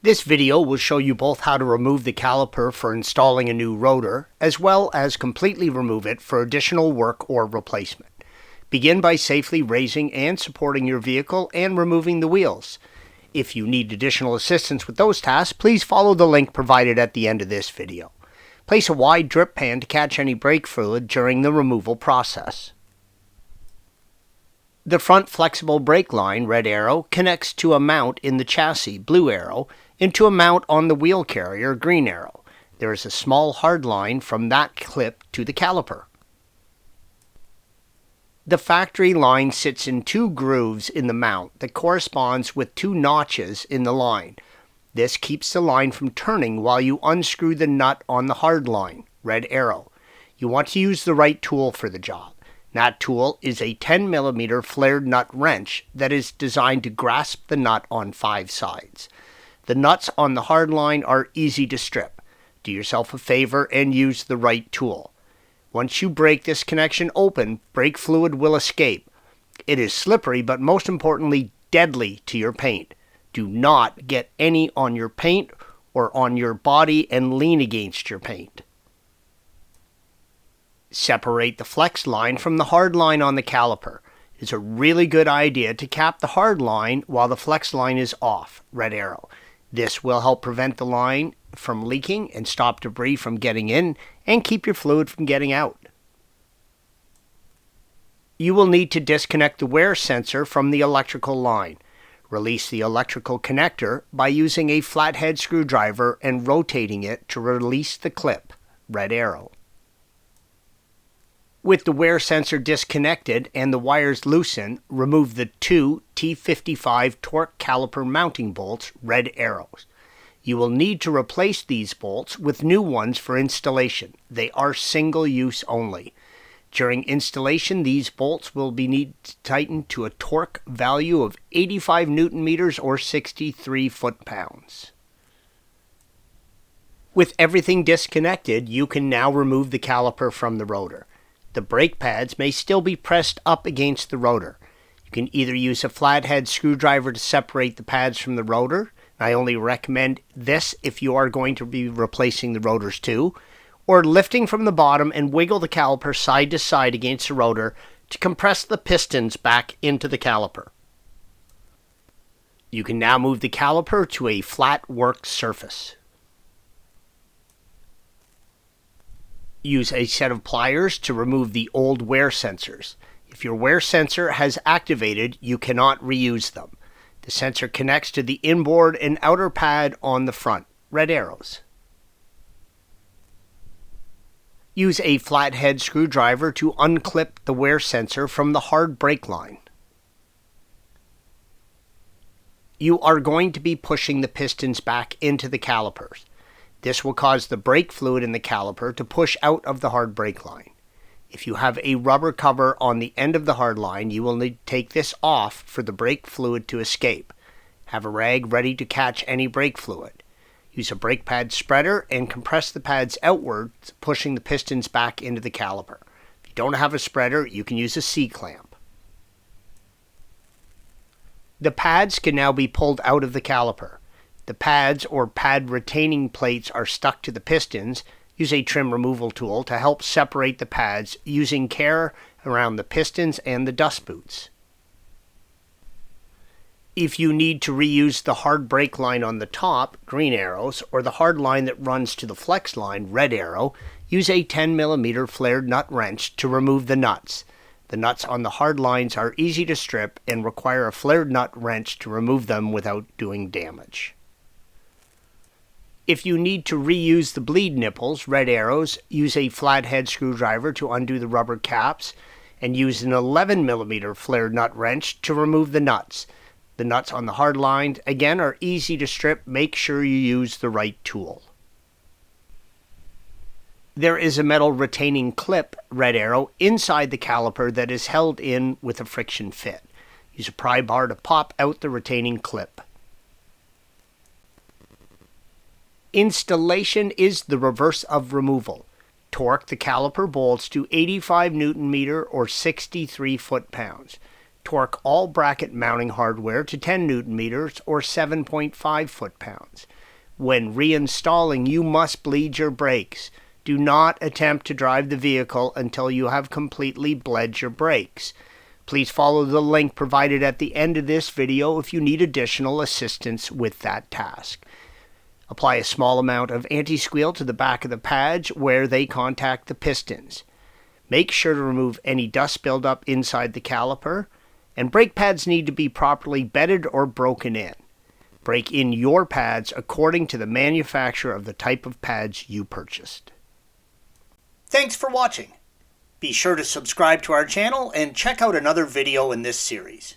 This video will show you both how to remove the caliper for installing a new rotor, as well as completely remove it for additional work or replacement. Begin by safely raising and supporting your vehicle and removing the wheels. If you need additional assistance with those tasks, please follow the link provided at the end of this video. Place a wide drip pan to catch any brake fluid during the removal process. The front flexible brake line, red arrow, connects to a mount in the chassis, blue arrow, into a mount on the wheel carrier, green arrow. There is a small hard line from that clip to the caliper. The factory line sits in two grooves in the mount that corresponds with two notches in the line. This keeps the line from turning while you unscrew the nut on the hard line, red arrow. You want to use the right tool for the job. That tool is a 10mm flared nut wrench that is designed to grasp the nut on 5 sides. The nuts on the hard line are easy to strip. Do yourself a favor and use the right tool. Once you break this connection open, brake fluid will escape. It is slippery, but most importantly, deadly to your paint. Do not get any on your paint or on your body and lean against your paint. Separate the flex line from the hard line on the caliper. It is a really good idea to cap the hard line while the flex line is off, red arrow. This will help prevent the line from leaking and stop debris from getting in and keep your fluid from getting out. You will need to disconnect the wear sensor from the electrical line. Release the electrical connector by using a flathead screwdriver and rotating it to release the clip, red arrow. With the wear sensor disconnected and the wires loosened, remove the two T55 torque caliper mounting bolts, red arrows. You will need to replace these bolts with new ones for installation. They are single use only. During installation, these bolts will be needed to tighten to a torque value of 85 Newton meters or 63 foot-pounds. With everything disconnected, you can now remove the caliper from the rotor. The brake pads may still be pressed up against the rotor. You can either use a flathead screwdriver to separate the pads from the rotor. I only recommend this if you are going to be replacing the rotors too, or lifting from the bottom and wiggle the caliper side to side against the rotor to compress the pistons back into the caliper. You can now move the caliper to a flat work surface. Use a set of pliers to remove the old wear sensors. If your wear sensor has activated, you cannot reuse them. The sensor connects to the inboard and outer pad on the front, red arrows. Use a flathead screwdriver to unclip the wear sensor from the hard brake line. You are going to be pushing the pistons back into the calipers. This will cause the brake fluid in the caliper to push out of the hard brake line. If you have a rubber cover on the end of the hard line, you will need to take this off for the brake fluid to escape. Have a rag ready to catch any brake fluid. Use a brake pad spreader and compress the pads outwards, pushing the pistons back into the caliper. If you don't have a spreader, you can use a C-clamp. The pads can now be pulled out of the caliper. The pads or pad retaining plates are stuck to the pistons. Use a trim removal tool to help separate the pads using care around the pistons and the dust boots. If you need to reuse the hard brake line on the top, green arrows, or the hard line that runs to the flex line, red arrow, use a 10mm flared nut wrench to remove the nuts. The nuts on the hard lines are easy to strip and require a flared nut wrench to remove them without doing damage. If you need to reuse the bleed nipples, red arrows, use a flathead screwdriver to undo the rubber caps and use an 11mm flared nut wrench to remove the nuts. The nuts on the hard lines, again, are easy to strip. Make sure you use the right tool. There is a metal retaining clip, red arrow, inside the caliper that is held in with a friction fit. Use a pry bar to pop out the retaining clip. Installation is the reverse of removal. Torque the caliper bolts to 85 Newton meter or 63 foot-pounds. Torque all bracket mounting hardware to 10 Newton meters or 7.5 foot-pounds. When reinstalling, you must bleed your brakes. Do not attempt to drive the vehicle until you have completely bled your brakes. Please follow the link provided at the end of this video if you need additional assistance with that task. Apply a small amount of anti-squeal to the back of the pads where they contact the pistons. Make sure to remove any dust buildup inside the caliper, and brake pads need to be properly bedded or broken in. Break in your pads according to the manufacturer of the type of pads you purchased. Thanks for watching. Be sure to subscribe to our channel and check out another video in this series.